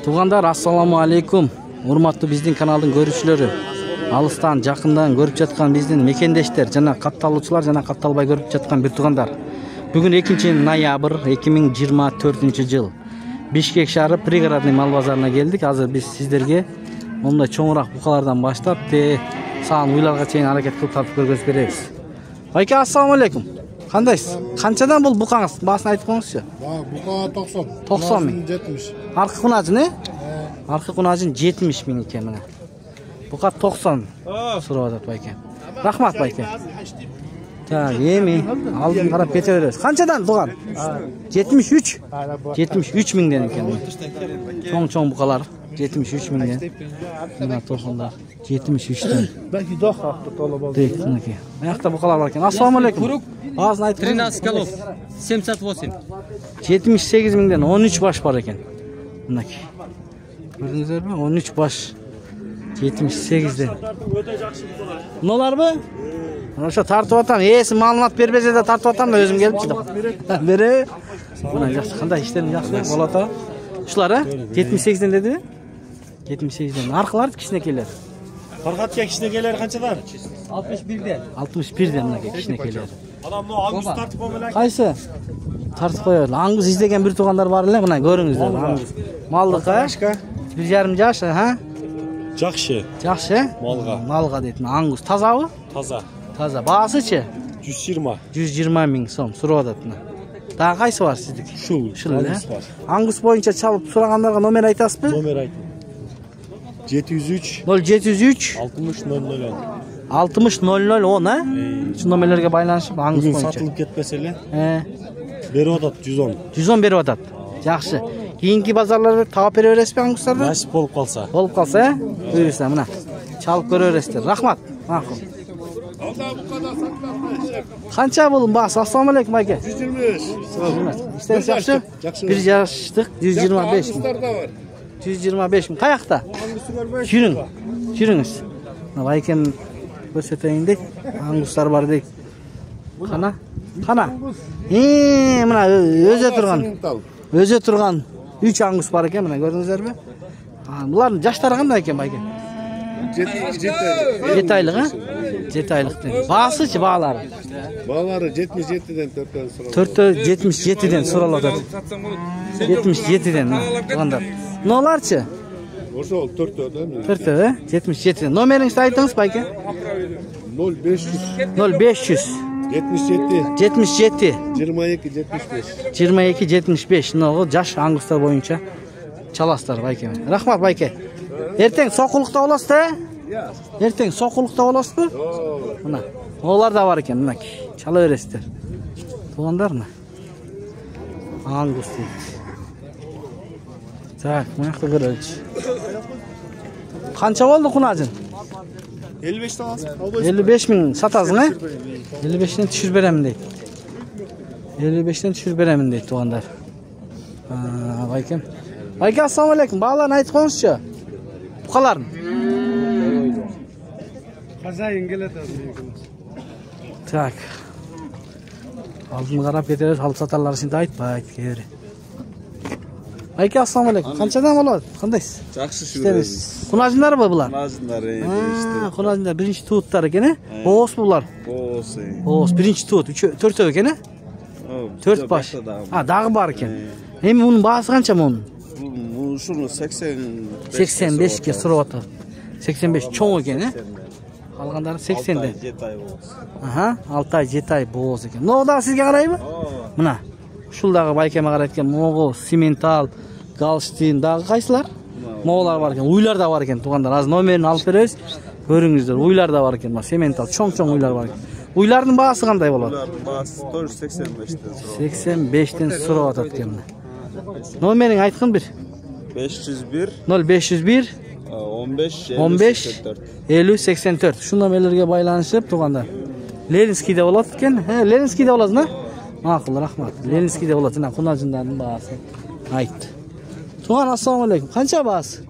Туғандар, ассаламу алейкум. Урматтуу биздин каналдын көрүүчүлөрү. Алыстан, жакындан көрүп жаткан биздин мекендештер жана катталуучулар жана катталбай көрүп жаткан бир туғандар. Бүгүн 2 ноябрь 2024 жыл. Бишкек шаары пригородный мал базарына келдик. Азыр биз сиздерге мондай чоңураак букалардан баштап саан уйларга чейин аракет кылып тартып көргөзүп беребиз. Байке, ассаламу алейкум. Кандайсыз? Канчадан бул букаңыз? Баасын айтып коюңузчу. Бука 90. 90 миң. 70. Аркы кунажын, Аркы кунажын 70 миң экен мына. Бука 90 сурап атат байке. Рахмат байке. Так, эми алдын карап кете беребиз. Канчадан туган? 73. 73 миңден экен. Чоң букалар 73 миңден. Мына тосундар 73тен. Belki daha haklı talep Дейт, мынакей. Аякта букалар бар экен. Ассаламу алейкум. Баазын айтып 13 голов. 78. 78 миңден 13 баш бар экен. Мынакей. Көрдүңүздөрбү? 13 баш. 78ден. Мыналарбы? Ошо тартып атам. Эси маалымат бербесе да тартып атам да өзүм келип чыдап. Бере. Мына жакшы, кандай иштериң жакшы болот а? Ушулар 78ден деди. 78ден. Аркылар кичинекейлер. Farkatya kişinekeler kaçadan? 61'den. 61ден мынакей кичинекейлер. Adam no Angus tartıp olmalı. Кайсы? Тартып коёбуз. Аңгыз издеген бир туугандар бар эле, мына көрүңүздөр. Аңгыз. Малдыкка 1,5 жаш, Жақшы. Жакшы? Малга дейт. Аңгыз тазабы? Таза. Баасычы? 120. 120 миң сом сурап атат мына. Дагы кайсы бар сиздики? Ушул Аңгыз бар. Аңгыз боюнча чалып сурагандарга номер айтасызбы? Номер ayt. 703 0703 60 00 60 0010 Şu номерлерге байланышып аңгыз Bugün боюнча. satılıp ketmese ele. Berip atat 110. 110 берип атат. Жакшы. Кийинки базарларда таап бере бересизби аңгыздарды? Nasip bolup kalsa. Болуп калса, буюрса мына. Чалып көрө бересиздер. Рахмат. Макул. Канча бул баас? Ассаламу алейкум байке. 125. İşte жакшы. Bir жаштык 125 миң. 125 миң. Каякта? Жүрүңүз. Мына байкем көрсөтөйүн дейт. Аңгустар бар дейт. Кана? Мына өзө турган 3 аңгус бар экен, мына көрдүңүздөрбү? Булардын жаштары кандай экен байке? 7 айлык, 7 айлык. Баасычы баалары? Bağları 77'den 4'ten sonra. 77'den суралып атат. 77'den тугандар. Ноларчы? Orada ol 4'ten mi? 4'te 77'den. Номериңизди айтыңыз байке? 0500 0500 77 77 22 75. 22-75. Мына жаш аңгустар боюнча чаластар байке. Рахмат байке. Эртең сокулукта болосузбу? Эртең сокулукта болосузбу? Мына. Олар да бар экен, мына. Чала бересиздер. Тугандар мына. Аңгус дейт. Так, мынакты көрөлүчү. Канча болду кунажын? 55 alsın. 55 миң сатасың, 55'ten düşür beremін deydi. 55'ten düşür beremін deydi туғандар. Байкем. Байке, ассаламу алейкум. Бағаларын айтып қоңызшы. Бұқаларын. Kazayın geledi. Так. Алдын қарап кетеріз, алып сатарлар ішінде айтпайды кері. Байке, ассаламу алейкум. Қаншадан болады? Қандайсыз? Жақсы жүресіз. Құнажындар ба бұлар? Құнажындар Құнажындар бірінші туыттар екен, Боғыз бұлар? Боғыз, бірінші туыт, төртеу екен, 4 баш. Дағы бар екен. Емі мұның бағасы қанша мұның? Шunu 85-ке сұрып атыр. 85 чоң екен, Қалғандары 80-де. 6 ай, 7 ай Боғыз екен. Ноғдағы сізге қарай ба? Мұна. Шулдағы байкеме қарай еткен Моғол, Симентал, Галштин, дағы қайсылар? Моғолар бар екен, уйлар да бар екен туғандар. Аз номерін алып береміз. Көріңіздер, уйлар да бар екен. Симентал, чоң уйлар бар екен. Уйлардың бағасы қандай болады? Uylардың бағасы 85-тен сұрап атат екен. Номерін айтқын бір? 501 0501 15 50 84. Şu номерлерге байланышып туғандар. Ленинскийде болады екен. Ленинскийде болады, ма? Мақұл, рахмат. Ленинскийде болады. Мына құнажындардың бағасы айтты. Туған, ассаламу алейкум. Қанша бағасы?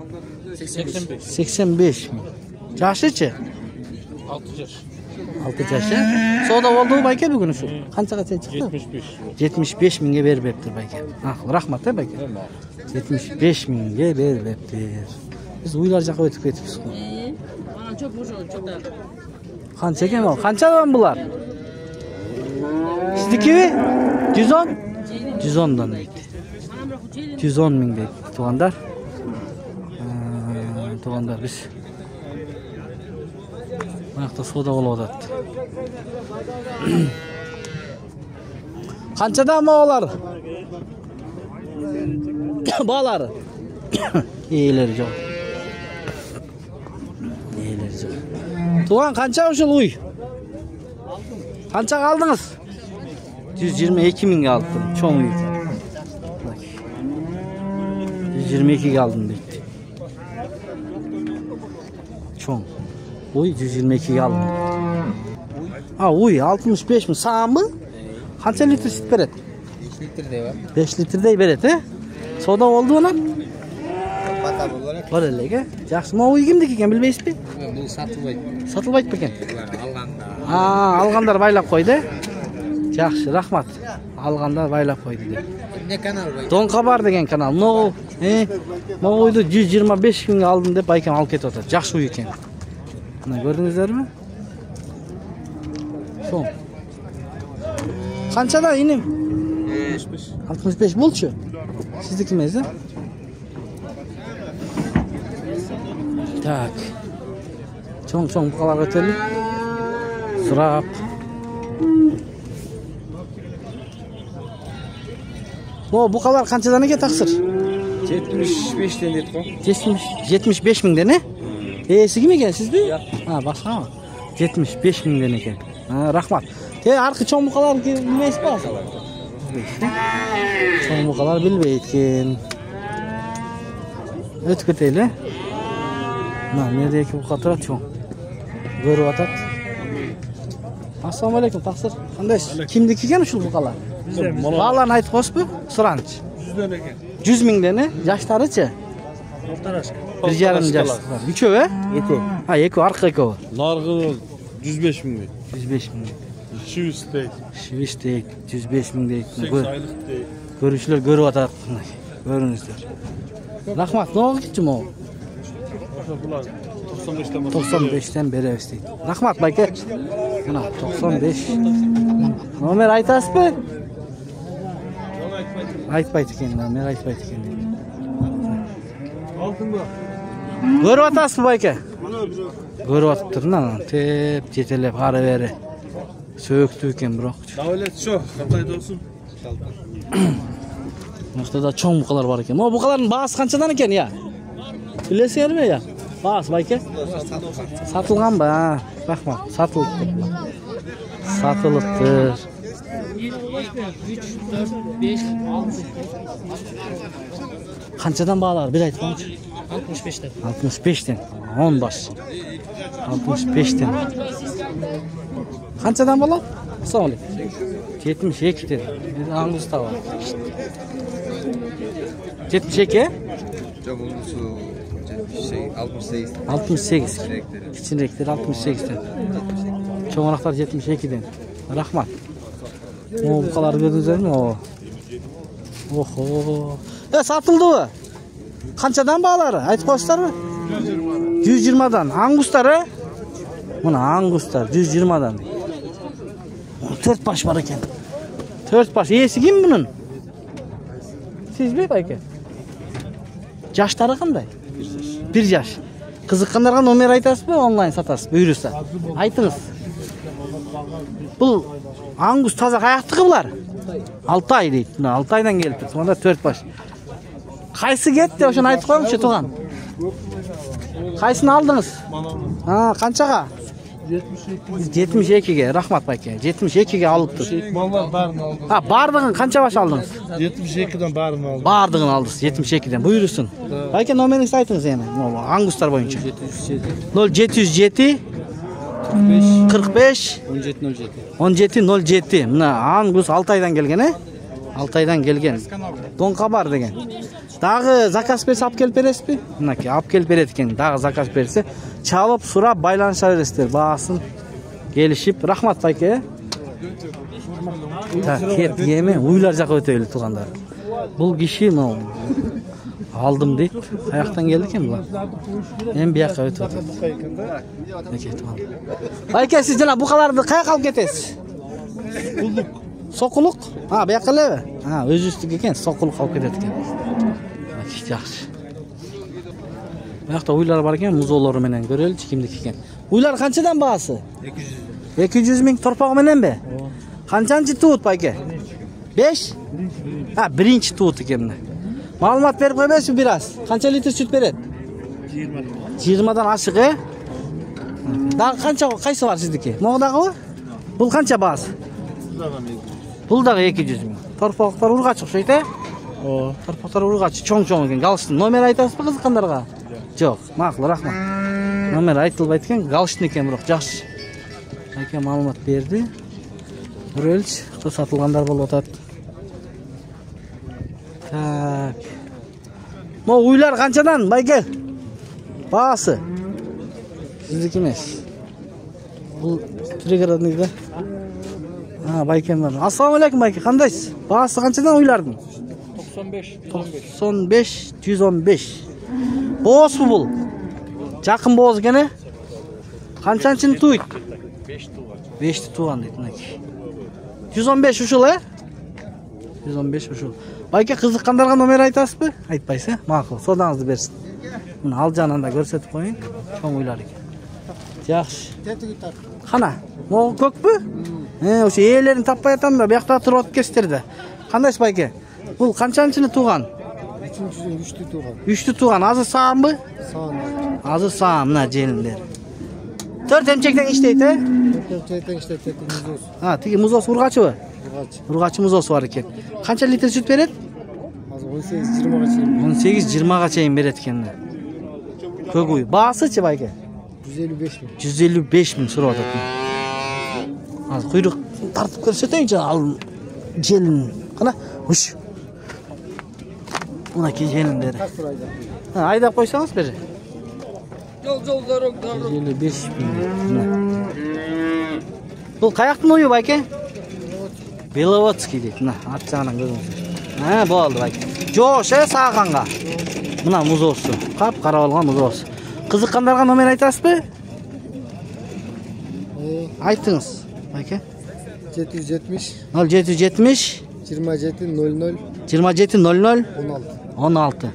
85. 85 миң. Жашычы? 6 жаш. 6 жашы. Сода болду байке бүгүн ушул. Канчага сен чыкты? 75 миңге берип бептир байке. Рахмат байке. 75 миңге берип бептир. Биз уйлар жака өтүп кетипиз. Анан чөп ошо чөптөр. Канча экен ал? Канчадан булар? Сиздикиби? 110? 110дан дейт. 110 миң дейт туугандар. Туугандар биз Мынакта сода болуп атат. Канчадан баалар? Баалары. Ээлери жок. Ээлери жок. Туган канча ушул уй? Канчага алдыңыз? 122 миңге алдым. Чоң уй. 122 алдым дейт. Чоң. Uy 122 aldım. Uy 65 mi? Sağ mı? Kaç litre süt verir? 5 litre var. 5 litre verir he? Soda oldu ona? Pata olarak. Var öyle ki. Yaxşı mı uy kimdik eken bilmeyiz mi? Bu satılbaydı. Satılbaydı mı eken? Alganda. Alganlar baylap koydu. Yaxşı rahmat. Alganlar baylap koydu. Ne kanal var? Donka var degen kanal. No. No uydu 125 günge aldım dep bayken alıp ketip otur. Yaxşı uy eken. Mana gördünüzler mi? Son. Kançada inim? 65. 65 bulçu. Sizdeki mezi? Tak. Çoğun bu kadar öteli. Sırap. Bu kadar kançadan ne taksır? 75 denet ko. 75 bin dene? Siz mi sizdi? Başka mı? 75 bin dene eken. Rahmat. Arka çoğun bu kadar bilmeyiz mi? Çoğun bu kadar bilmeyken. Ötüp eteyle. Neredeki bu kadar çoğun. Görüp atat. Assalamu alaikum taksir. Qanday? Kimdiki eken uşul bu kadar? Bağlarını aytıp qo'ysiz bu? Sıranç. 100 ming dene. Yaşlarıçı? Ortaraşka. 1,5 yaş. Üçöv he? Eko arka eko. Nargı 105 ming. 105 ming. Şivist deyt. Şivist deyt. 105 ming deyt. 8 aylık deyt. Görüşler görüp atat. Görünüzler. Rahmat. Ne oldu kim o? Bular 95'ten 95'ten beri isteydi. Rahmat bayke. Mana 95. Nomer aytasız mı? Aytpayt eken, nomer aytpayt eken. Altında. Görüp atasız mı bayke? Görüp atıptır lan. Tep jetelep ara beri. Söktü eken biroq. Davlet şu. Qanday olsun? Mıqta da çoğun buqalar var eken. Bu buqaların bağısı qanchadan eken ya? Bilesizler mi ya? Bağısı bayke? Satılgan ba? Rahmat. Satılıptır. Satılıptır. 1, 2, 3, 4, 5, 6. Qanchadan bağlar? Bir aytqancha. 65'ten. 65'ten. 10 baş. 65'ten. Qanchadan bo'lar? Assalomu alaykum. 72'den. Bir Angusta var. 72? Yok bunun 68. 68. Kiçinekler 68'den. Çoğunluklar 72'den. Rahmat. Bu kadar gördünüz mü o? Oho. Satıldı mı? Kançadan bağları? Aytıp koşlar mı? 120'dan. Angusları? Buna Anguslar 120'dan. 4 baş var eken. 4 baş. İyisi kim bunun? Siz mi bayke? Yaşları qanday? 1 yaş. Qiziqqanlarga nomer aytasız mı? Online satasız. Buyursa. Aytınız. Bu Angus taza qayaqtiki bular? 6 ay deydi. 6 aydan kelipti. Sonda 4 baş. Qaysi ketdi? Oşunu aytıp qo'yingchi tuğan. Qaysini aldınız? Qanchaga? 72'ge. Rahmat bayke. 72'ge alıptır. Mallar barını aldım. Bardığın qancha baş aldınız? 72'den barını aldım. Bardığını aldınız 72'den. Buyursun. Bayke nomerinizi aytınız yani. Anguslar boyunca. 0707 45 1707. Mına Angus 6 aydan kelgen he? 6 aydan kelgen. Donka bar degen. Dagı zakaz berse alып kelip beresizbi? Mınaki alып kelip beret eken. Dagı zakaz berse çalıp surap baylanışa beresizler. Bağaсын Gelişip rahmat bayke. Ta ket yeme uylar jaka ötөйлү тугандар. Бул киши мына алдым дейт. Каяктан келди экен бул? Эми бияка өтүп атат. Байке сиз жана букаларды каяка алып кетесиз? Сокулук. Бияка элеби? Өзүбүздүк экен, сокулук алып кетет экен. Жакшы. Буякта уйлар бар экен, музоолору менен көрөлүчү кимдики экен. Уйлар канчадан баасы? 200 миң торпогу мененби? Канчанчы туут байке? 5? Биринчи туут экен. Маалымат берип койбойсузбу бир аз? Канча литр сүт берет? 20дан ашык, Дагы канча кайсы бар сиздики? Могу дагыбы? Бул канча баасы? Бул дагы 200 миң. Торпоктор ургач окшойт, Торпоктор ургач чоң-чоң экен. Галыштын номер айтасызбы кызыккандарга? Жок, макул, рахмат. Номер айтылбайт экен, галыштын экен бирок жакшы. Байке маалымат берди. Көрөлүчү, сатылгандар болуп атат. Так. Могу уйлар канчадан, байке? Баасы? Сиздики эмес. Бул пригородный да. Байке бар. Ассаламу алейкум байке, кандайсыз? Баасы канчадан уйлардын? 95, 115. Боосбу бул? Жакын бооз экен, Канчанчыны туйт? 5 туган дейт мынакей. 115 ушул, 115 ушул. Байке кызыккандарга номер айтасызбы? Айтпайсыз, макул. Содаңызды берсин. Мына ал жанында көрсөтүп коюн. Чоң уйлар экен. Жакшы. Кана, могу көкпү? Ошо ээлерин таппай атам да, биякта туруп кетсиздер. Кандайсыз байке? Бул канчанчыны туган? 3-түү туган. 3-түү туган. Азыр саамбы? Саам. Азыр саам, мына желиндер. 4 эмчектен иштейт, 4 эмчектен иштейт, музоосу. Тиги музоосу ургачыбы? Ургач. Ургачы музоосу бар экен. Канча литр сүт берет? Азыр 18-20га чейин. 18-20га чейин берет экен. Көк уй. Баасычы байке? 155 миң. 155 миң сурап атат. Азыр куйрук тартып көрсөтөйүнчү ал желин. Кана, уш. Мына ки желиндер. Айдап койсоңуз бери. Жол дорог. 155 миң. Бул каяктын уyu байке? Беловодский дейт. Мына ат жагынан көрүңүз. Болду байке. Жош, сааганга. Мына музоосу. Кап кара болгон музоосу. Кызыккандарга номер айтасызбы? Айтыңыз, байке. 770 0770 2700 2700 16. 16.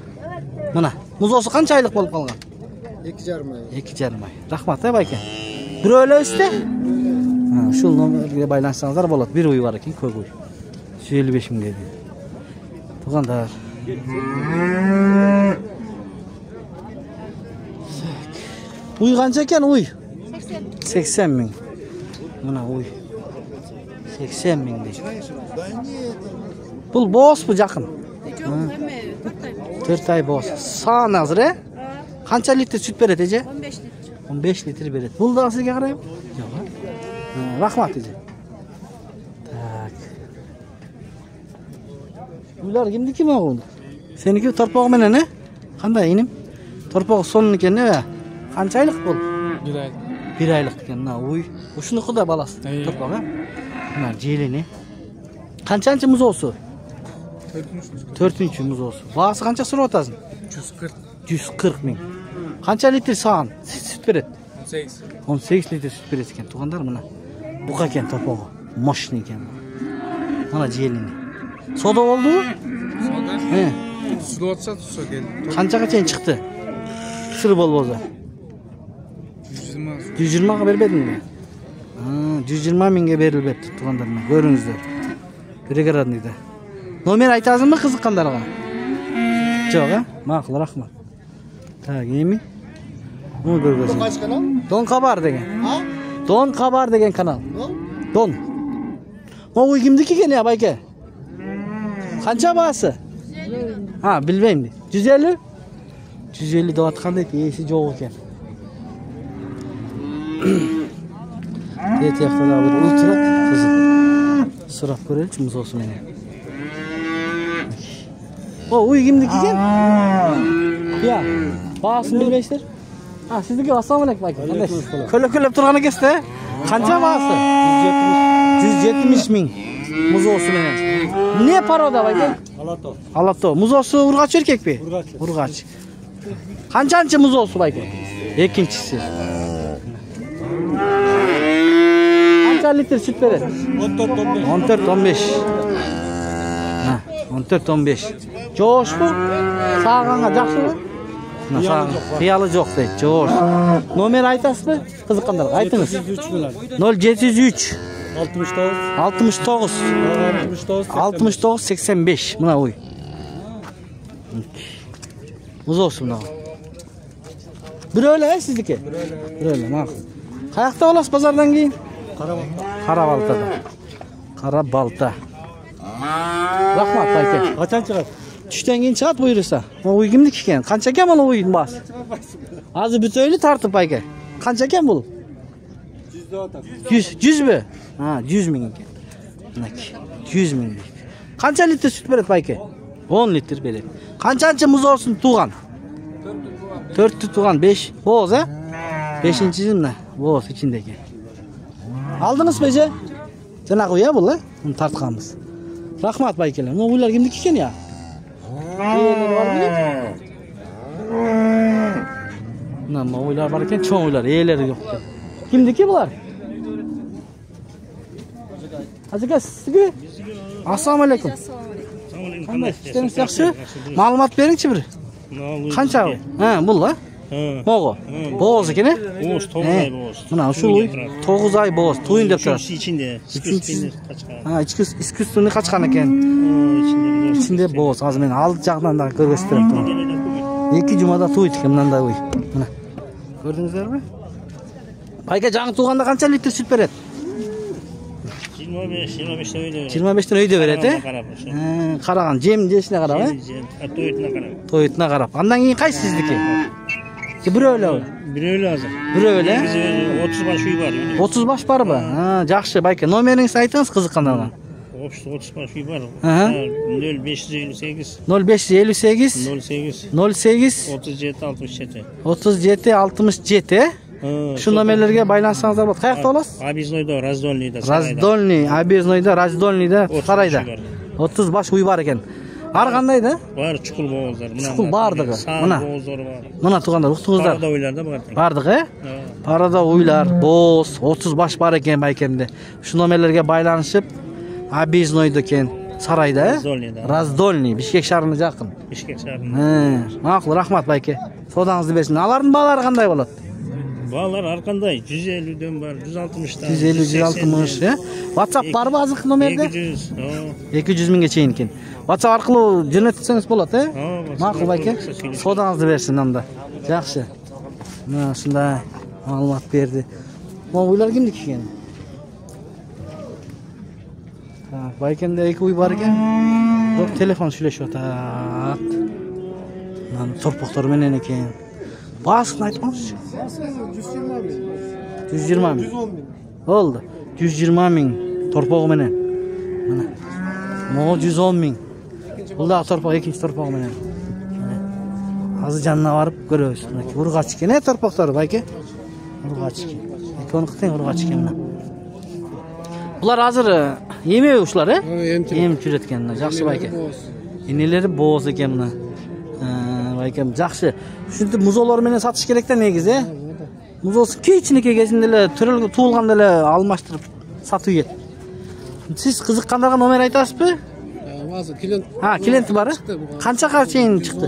Мына музоосу канча айлык болуп калган? 2,5 ай. 2,5 ай. Рахмат, байке. Бирөө элебизде? Ушул номерге байланышсаңыздар болот. Бир уй бар экен, көк уй. 155 миңге. Тугандар. Уй канча экен уй? 80 миң. Мына уй. 80 миң дейт. Бул боосбу жакын? 4 ай боос. Саан азыр, Канча литр сүт берет, эже? 15 литр. 15 литр берет. Бул дагы сизге карайбы? Жок. Рахмат, эже. Так. Булар кимдики могу? Сеники торпогу менен, Кандай иним? Торпогу сонун экен, Канча айлык бул? 1 ай. 1 айлык экен, уй. Ушунуку да баласы. Торпогу, Мына желини. Канчанчы музоосу? 4-үнчү музоосу. Баасы канча сурап атасың? 140. 140 миң. Канча литр саан сүт берет? 18. 18 литр сүт берет экен. Тугандар мына. Бука экен торпогу. Мощный экен. Мына желини. Сода болдубу? Сода? Суда атса тусо келди. Канчага чейин чыкты? Сыр болбосо. 120. 120га бербедиңби? 120 миңге берилбепти, тугандар. Көрүңүздөр. Пригородныйда. Номер айтасыңбы кызыккандарга? Жок, Макул, рахмат. Так, эми муну көргөзөм. Кайсы канал? Дон Кабар деген. Дон Кабар деген канал. Дон. Могу кимдики экен, байке? Канча баасы? Билбейм дейт. 150? 150 деп аткан дейт, ээси жок экен. Тияктан бир ултурат, кызык. Сурап көрөлүчү музоосу менен. Уй кимдики экен? Баасын билбейсиздер? Сиздики. Ассаламу алейкум байке. Кандайсыз? Көлөкөлөп турган экенсиз, Qancha bahası? 170 ming. Muzosu menen. Ne paroda bayke? Alato. Alato. Muzosu urgaç erkek mi? Urgaç. Qancha muzosu bayke? Ekinchisi. Qancha litr süt beradi? 14-15. Ha, 14-15. Jo'sh bu. Sağğanğa yaxshimi? Xiyalı yo'q deydi. Jo'sh. Nomer aytasizmi? Qiziqqanlarga aytыңыз. 0703 69 85. Mana uy. Muzosu mana. Bir öyle sizniki? Bir öyle. Ma'qul. Qayerda olasiz bozordan keyin? Qarabaltada. Qarabalta. Rahmat aka. Qachon chiqadi? Tushdan keyin chiqadi buyursa. Bu uy kimniki ekan? Qancha ekan mana uyning bahsi? Hozir bitta tartib aka. Qancha ekan bu? 100 mi? Ha, 100 ming ekan. Manaki. 100 ming. Qancha litr süt beradi aka? 10 litr beradi. Qancha muzosin tug'an? 4 tug'an 5 bo'z ha? 5-chi nima? Bo'z ichindagi. Aldingizmi aka? Janaqa uya bu, uni tartganmiz. Rahmat baykalar. Bu uylar kimniki ekan ya? E'ylar bormi? Nima uylar bor ekan, cho'ng uylar, e'ylari yo'q. Kimniki bular? Aka, sizga? Assalomu alaykum. Qanday ishlarimiz yaxshi? Ma'lumot bering-chi bir. Qancha bu? Ha, bular. Mo'g'o. Bo'z ekan, a? Bo'z, 9 oy bo'z. Mana shu 9 oy bo'z, to'yin deb turadi. İçinde. Ha, ichki qachqan ekan. İçinde bo'z. Hozir men old jaqdan da ko'rsatib turaman. 2 jumada to'ydi ekan bundan da uy. Mana. Ko'rdingizlarmi? Bayka jang tug'anda qancha litr süt beradi? 25 öyle. 25 dan uyda beradi. Ha, qaragan, jem jeshine qarab, ha? To'yitna qarab. To'yitna qarab. Andan keyin qaysi sizniki? Bir öyle. Bir öyle hazır. Bir öyle. 30 baş uy var. 30 baş barmi? Ha, yaxshi bayka. Nomeringizni aytingiz qiziqqanlarga. 30 baş uy var. Aha. 0558 0558 08 37 67 67. 37 67. Şu nomerlarga baylansanızlar bo'ladi. Qayerda olasiz? Abiznoyda, Razdolniyda. Razdolniy, Abiznoyda, Sarayda. 30 baş uy var ekan. Har qandayda? Var çuqul bo'g'izlar. Çuqul bardigi. Mana bo'g'izlar var. Mana tug'anlar, uqtingizlar. Parada uylarda bor. Bardig'i? Parada uylar, bo'z, 30 baş bar ekan baykemda. Shu nomerlarga baylanishib Abiznoyda ekan, Sarayda. Razdolniy, Bishkek shahriga yaqin. Bishkek shahriga. Ha, ma'qul, rahmat bayka. Sodangizni bersin. Alarning balalari qanday bo'ladi? Bağlar arkanda 150'den var, 160'dan. 150-160, ya. WhatsApp var mı azık nomerde? 200. 200 mingga çeyinkin. WhatsApp arqılı jo'natsangiz bo'ladi, ha? Ma'qul aka. Sodangizni bersin anda. Yaxshi. Mana shunday ma'lumot berdi. Bu uylar kimniki ekan? Ha, baykanda 2 uy bor ekan. Biroq telefon shulashyapti. Mana torpoqlar menen ekan. Basını aytmoqchi. 120 ming. Oldu. 120 ming torpog'i menen. Mana. Mo 110 ming. Bunda torpoq ikinchi torpog'i menen. Hozir janna borib ko'ramiz. Urg'ach ekan, torpoqlar bayka. Urg'ach ekan. Ekoni qiting urg'ach ekan mana. Bular hozir yemay ushlar, ha? Yem churatganlar. Yaxshi bayka. Eneleri bo'z ekan mana. Bayka yaxshi. Shunda muzolar meni sotish kerak-da negizi. Muzosi kichkina kelganlar, tug'ilganlar almashtirib sotib yet. Siz qiziqqanlarga nomer aytasizmi? Hozir klient. Ha, klient bor. Qancha qarchayin chiqdi?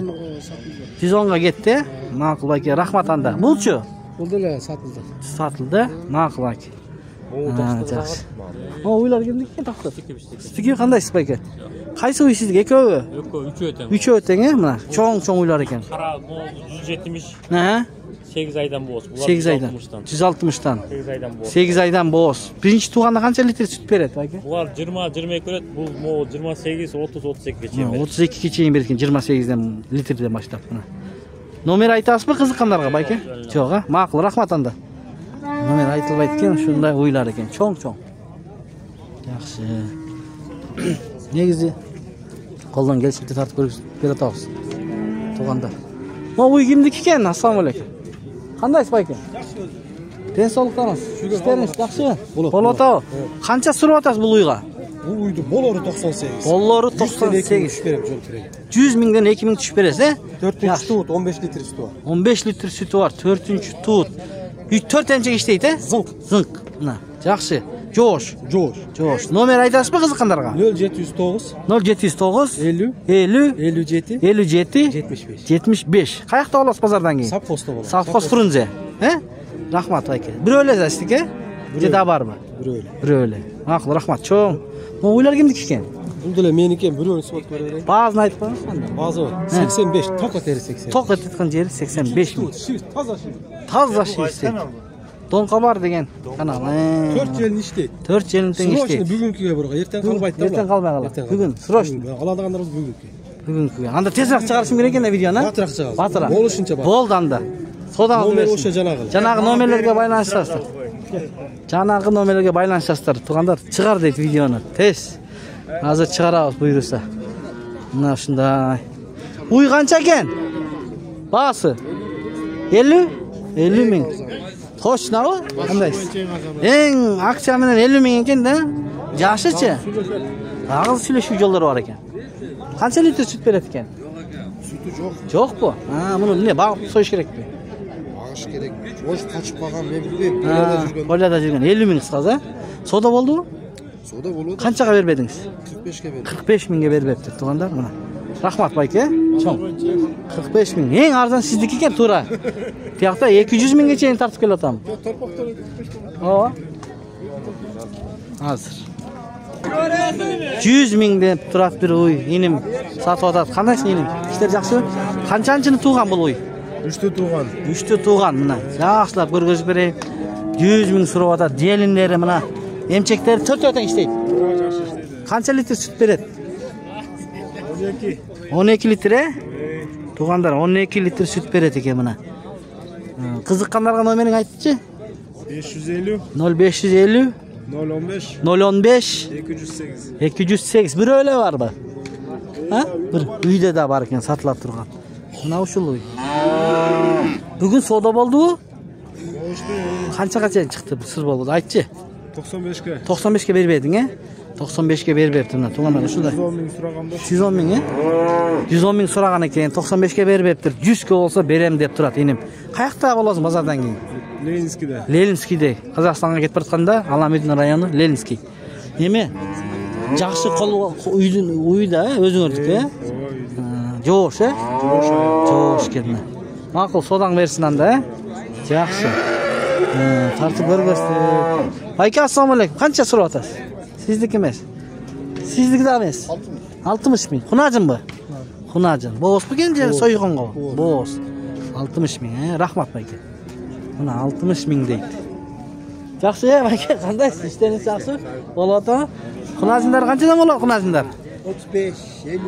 110 ga ketdi. Ma'qul aka, rahmat anda. Buchi? Bo'ldilar, sotildi. Sotildi. Ma'qul aka. Yaxshi. O uylar kimniki ekan taqdir? Sizga qanday aka? Qaysi uy sizga? Ikkovi? Yo'q, 3 o'tam. 3 o'tang, mana. Cho'ng uylar ekan. Qara, 170. Ha? 8 aydan bo'z. 8 aydan. 160 dan. 8 aydan bo'z. 8 aydan bo'z. Birinchi tug'anda qancha litr sut beradi aka? Bular 20 ko'radi. Bu 28, 30, 32 gacha. 32 gacha bergan 28 dan litrdan boshlab mana. Nomer aytasizmi qiziqqanlarga aka? Yo'q, ha? Ma'qul, rahmat anda. Nomer aytilib aytgan shunday o'ylar ekan, cho'ng. Yaxshi. Negizi qo'ldan kelishibdi tartib beramiz. Tug'anda. Bu uy kimniki ekan? Assalomu alaykum. Qandaysiz aka? Ден соолуктарыңыз. İşleriniz жақсы? Болот атабы. Қанша сұрап атасыз бұл үйға? Bu uydu bolları 98. Bolları 98. 98. Verem жол керек. 100 миңден 2000 түшүп бересиз, 4 tuğut 15 litre sütü var. 15 литр sütü var. 4-cü tut. 4 emcek işleydi, Zınk. Zınk. Mına, жақсы. Joş. Joş. Joş. Nomer aytasызбы кызыккандарга? 0709 0709 50 50 57 57 75. 75. Каякта болосуз базардан кийин? Саппоста болады. Savkos Frunze. He? Rahmat Ayke. Bir öyle zastik he? Bir daha var mı? Bir öyle. Bir öyle. Akıl rahmat çoğum. Bu uylar kimdik iken? Bu da menike bir öyle spot var. Bazını aytıp koymuş. Bazı var. 85. Tokat eri 80. Tok etitken jeri 85 mi? Shift taza shift. Tazza şey işte. Donka var degen kanal. 4 jelin işleydi. 4 jelin ten Sırosunu işte. bugünküge burga. Erten kalbaydı da. Erten kalbay kala. Bugün sırosunu. Aladığanlarımız bugünkü. Bugünkü. Anda tezrak çıkarışım gereken de videona. Batırak çıkarız. Batırak. Oluşunca bak. Boldu anda. Sodan Nomer versin. oşa canağı. Janagı nomerlerge байланышасыздар. Janagı nomerlerge байланышасыздар. Тугандар, чыгар дейт видеону. Тез. Азыр чыгарабыз буйруса. Мына ушундай. Уй канча экен? Баасы? 50? 50 миң. Точнобу? Кандайсыз? Эң акча менен 50 миң экен да. Жашычы? Агыз сүйлөшүү жолдору бар экен. Канча литр сүт берет экен? Sütü çok. Жок бу? Муну эмне багып союш керекпи? Ağaç gerek. Boş kaçıp bakan ben bilmem. Kolyada жүргөн 50 миң кызгаза. Сода болдубу? Soda bolu da Канчага бербедиңиз? 45'e verir. 45 миңге бербептир туугандар мына. Рахмат байке. Чоң. 45 миң. Эң арзан сиздики экен туура. Биякта 200 миңге чейин тартып келип атам. Ооба. Азыр. 100 миң деп турат бир уй. Иним сатып атат. Кандайсың иним? Иштер жакшыбы? Канчанчыны тууган бул уй? 3'te tuğan. 3'tü тууган мына. Жакшылап көргөзүп берейин. 100 миң сурап атат. Желиндери мына. Эмчектери 4 иштейт. Канча литр сүт берет? 12 литр э? Туугандар 12 литр сүт берет экен мына. Кызыккандарга номериң айтчы? 550 0550 015 015 208. 208. Bir öyle var mı? Ha? Bir uyda da var ekan satılap turgan. Mına uşul uy. Bugün soda boldu bu? Kançaga чейин чыкты? Sır bolду. Айтчы. 95'ke. 95'ke berбедиң, э? 95'ke бербепти мына туугандар ушундай. 110 bin suragamda. 110 миң, э? 110 миң сураган экен, 95'ke бербептир. 100'ке болсо берем деп турат иним. Каякта болосуң базардан кийин? Ленинскийде. Ленинскийде. Казакстанга кетип баратканда, Аламедин району Ленинский. Эме жакшы кол уйда, өзүңөрдүкү, э? Жоош, э? Жоош экен. Макул содаң берсин анда, э? Жакшы. Тартып көргөзсү. Байке, ассаламу алейкум. Канча сурап атасыз? Сиздики эмес. Сиздики да эмес. 60 миң. Кунажынбы? Кунажын. Бооспу экен же сойгонго? Боос. 60 миң, э? Рахмат байке. Мына 60 миң дейт. Жакшы, э, байке, кандайсыз? Иштериңиз жакшы? Болот атабы? Кунажындар канчадан болот кунажындар? 35, 50.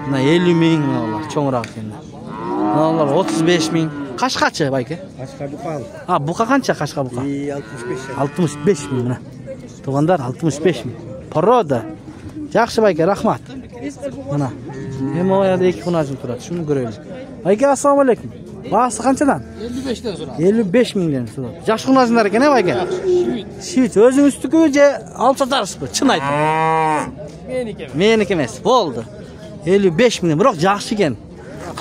Мына 50 миң алар, чоңураак экен. Алар 35 миң. Кашкачы байке? Başka bu kal. Бука канча кашка бука? 65. 65 миң мына. Туугандар 65 миң. Порода. Жакшы байке, рахмат. Мына. Эми ояда 2 кунажын турат. Шуну көрөлү. Байке, ассаламу алейкум. Баасы канчадан? 55'ten sonra. 55 миңден сурат. Жакшы кунажындар экен, э байке? Шивит. Өзүңүздүкү же алып сатарсызбы? Чын айт. Меники эмес. Болду. 55 миңден. Бирок жакшы экен.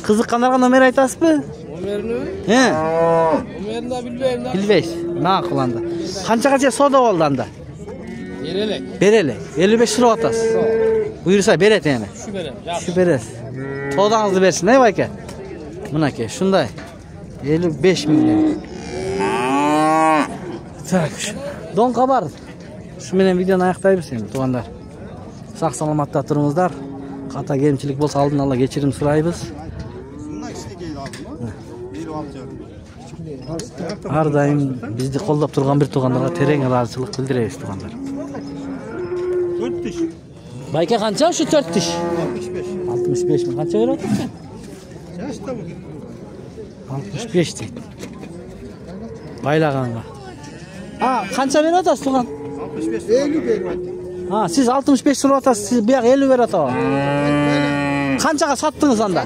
Кызыккандарга номер айтасызбы? Ömer'ini, He. Ömer'ini de bilmem ne. Bilbeysiz. Makul anda. Kançaga soda oldu anda? Yerelek. Bereli. 55 lira atasız. Buyursa beret yani. Şu verem. Ya. Şu beret. Sodanızı versin ne bayke? Buna ki şunday. 55 milyon. Tak. Don kabar. Şu menen videonu ayaktaybiz tuğanlar. Sağ salamatda turumuzlar. Kata kemçilik bolsa aldın Allah geçirim surayбыз. Ар дайым бизди колдоп турган бир туугандарга терең ыраазычылык билдиребиз туугандар. 4 tiş. Байке канча ушу 4 тиш? 65 миң. Канча берип атат? 65 дейт. Байлаганга. Канча берип атасыз тууган? 65. 50 veriyor. Siz 65 сурап атасыз, сиз бияк 50 берип атабы? Канчага саттыңыз анда?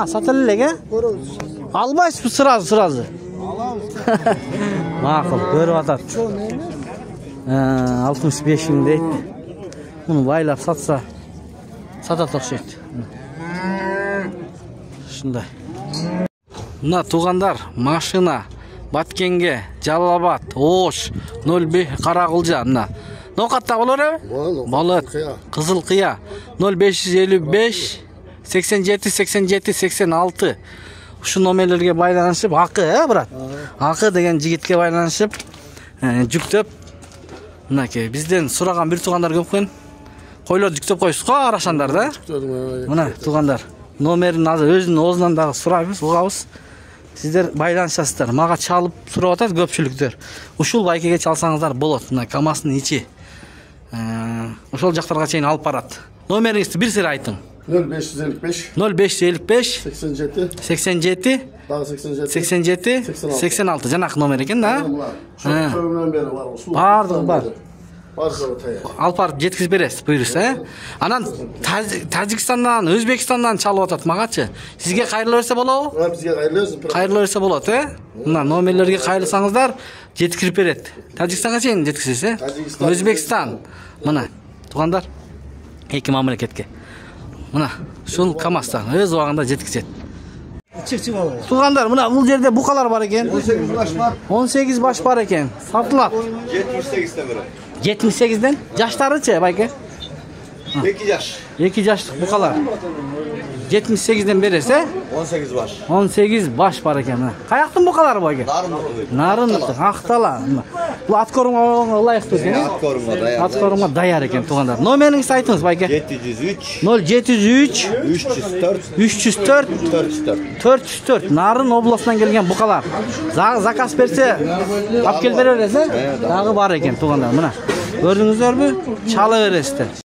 Сата элек, э? Албайсызбы сразу? Maqul, ko'rib atat. 65 ming deydi. Bunu baylap satsa satat o'xshaydi. Shunday. Mına tuğandar, машина Баткенге, Жалалабад, Ош, 05 Карагылжа. Мына. Ноқатта болор эби? Болот. Кызыл кыя. 0555 87 87 86. Ушу номерлерге байланышып, Акы, брат. Акы деген жигитке байланышып, жүктөп, мынакей бизден сураган бир тугандар көп экен. Койлор жүктөп коюшсуз го арашандар да. Мына тугандар. Номерин азыр өзүнүн оозунан дагы сурайбыз, угабыз. Сиздер байланышасыздар. Мага чалып сурап атат көпчүлүктөр. Ушул байкеге чалсаңыздар болот. Мына КамАЗдын ичи. Ошол жактарга чейин алып барат. Номериңизди бир сыйра айтың. 0555 0555 87 87 daha 87 87 86 жанакы номер экен да. Kömürden beri var. Бардыгы бар. Varsa ortaya. Алып барып жеткизип бересиз, буйруса, Анан Тажикстандан, Өзбекстандан чалып атат магачы. Сизге кайрыла берсе болобу? Bizga qayrilasiz. Кайрыла берсе болот, Мына номерлерге кайрылсаңыздар жеткирип берет. Тажикстанга чейин жеткизесиз, Өзбекстан. Мына тугандар эки мамлекетке. Мына ушул КамАЗдан өз убагында жеткизет. Тугандар, мына бул жерде букалар бар экен. 18 баш бар экен. Сатылат. 78'te biri. 78'den. Жаштарычы, байке? 2 yaş. 2 жаштык букалар. 78'den бересе? 18 baş. 18 баш бар экен. Каяктын букалары байке? Нарындык, Актала. Бул ат корумга ылайыктуу экен. Ат корумга даяр экен, тугандар. Номериңизди айтыңыз, байке? 703 0703 304 304 404 Нарын областынан келген букалар. Заказ берсе, алып келип бере бересиз, дагы бар экен, тугандар. Мына көрдүңүздөрбү? Чала бересиздер.